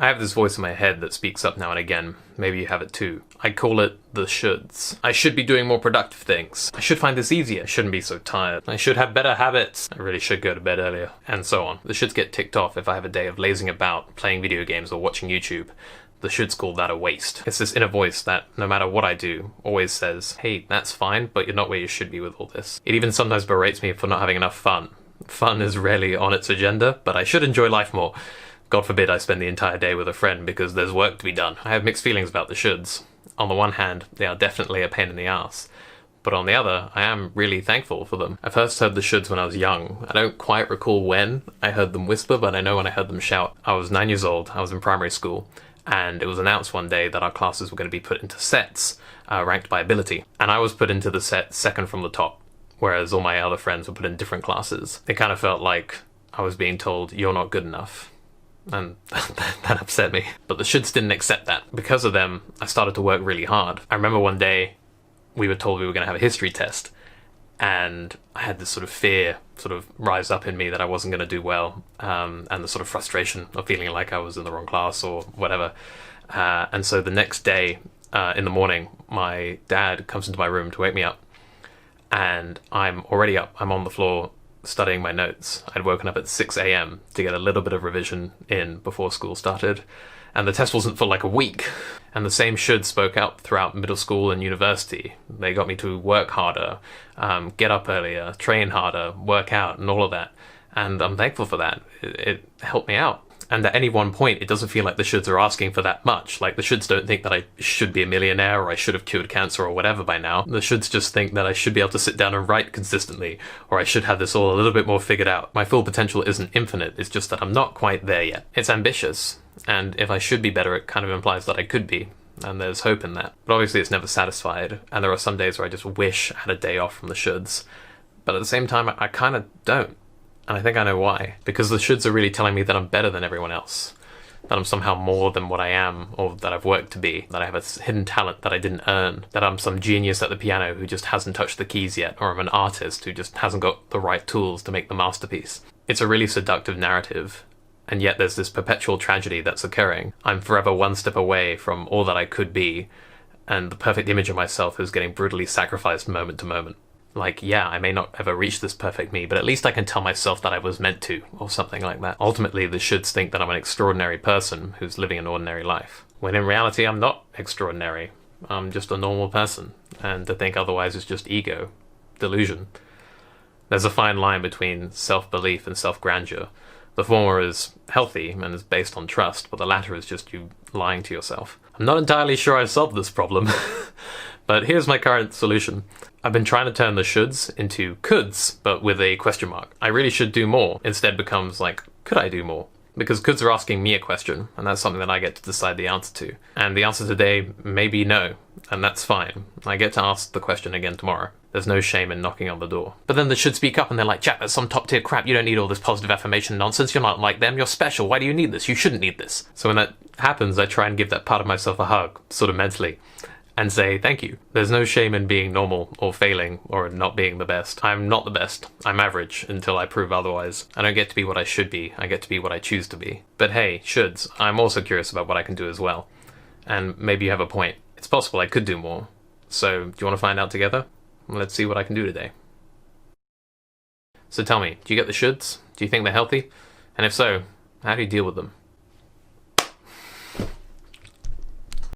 I have this voice in my head that speaks up now and again. Maybe you have it too. I call it the shoulds. I should be doing more productive things. I should find this easier. I shouldn't be so tired. I should have better habits. I really should go to bed earlier. And so on. The shoulds get ticked off if I have a day of lazing about, playing video games or watching YouTube. The shoulds call that a waste. It's this inner voice that, no matter what I do, always says, hey, that's fine, but you're not where you should be with all this. It even sometimes berates me for not having enough fun. Fun is rarely on its agenda, but I should enjoy life more. God forbid I spend the entire day with a friend because there's work to be done. I have mixed feelings about the shoulds. On the one hand, they are definitely a pain in the ass. But on the other, I am really thankful for them. I first heard the shoulds when I was young. I don't quite recall when I heard them whisper, but I know when I heard them shout. I was 9 years old, I was in primary school, and it was announced one day that our classes were going to be put into sets, ranked by ability. And I was put into the set second from the top, whereas all my other friends were put in different classes. It kind of felt like I was being told, you're not good enough. And that upset me. But the shoulds didn't accept that. Because of them, I started to work really hard. I remember one day we were told we were going to have a history test, and I had this sort of fear sort of rise up in me that I wasn't going to do well, and the sort of frustration of feeling like I was in the wrong class or whatever. And so the next day, in the morning, my dad comes into my room to wake me up, and I'm already up. I'm on the floor studying my notes. I'd woken up at 6 a.m. to get a little bit of revision in before school started, and the test wasn't for like a week. And the same shoulds spoke out throughout middle school and university. They got me to work harder, get up earlier, train harder, work out, and all of that. And I'm thankful for that. It helped me out. And at any one point, it doesn't feel like the shoulds are asking for that much. Like, the shoulds don't think that I should be a millionaire or I should have cured cancer or whatever by now. The shoulds just think that I should be able to sit down and write consistently, or I should have this all a little bit more figured out. My full potential isn't infinite, it's just that I'm not quite there yet. It's ambitious, and if I should be better, it kind of implies that I could be, and there's hope in that. But obviously it's never satisfied, and there are some days where I just wish I had a day off from the shoulds. But at the same time, I kind of don't. And I think I know why. Because the shoulds are really telling me that I'm better than everyone else. That I'm somehow more than what I am, or that I've worked to be. That I have a hidden talent that I didn't earn. That I'm some genius at the piano who just hasn't touched the keys yet. Or I'm an artist who just hasn't got the right tools to make the masterpiece. It's a really seductive narrative. And yet there's this perpetual tragedy that's occurring. I'm forever one step away from all that I could be. And the perfect image of myself is getting brutally sacrificed moment to moment. Like, yeah, I may not ever reach this perfect me, but at least I can tell myself that I was meant to, or something like that. Ultimately, the shoulds think that I'm an extraordinary person who's living an ordinary life. When in reality, I'm not extraordinary. I'm just a normal person, and to think otherwise is just ego, delusion. There's a fine line between self-belief and self-grandeur. The former is healthy and is based on trust, but the latter is just you lying to yourself. I'm not entirely sure I've solved this problem, but here's my current solution. I've been trying to turn the shoulds into coulds, but with a question mark. I really should do more. Instead becomes like, could I do more? Because coulds are asking me a question, and that's something that I get to decide the answer to. And the answer today may be no, and that's fine. I get to ask the question again tomorrow. There's no shame in knocking on the door. But then the shoulds speak up and they're like, Jack, that's some top tier crap. You don't need all this positive affirmation nonsense. You're not like them. You're special. Why do you need this? You shouldn't need this. So when that happens, I try and give that part of myself a hug, sort of mentally, and say thank you. There's no shame in being normal or failing or not being the best. I'm not the best. I'm average until I prove otherwise. I don't get to be what I should be. I get to be what I choose to be. But hey, shoulds, I'm also curious about what I can do as well. And maybe you have a point. It's possible I could do more. So do you want to find out together? Let's see what I can do today. So tell me, do you get the shoulds? Do you think they're healthy? And if so, how do you deal with them?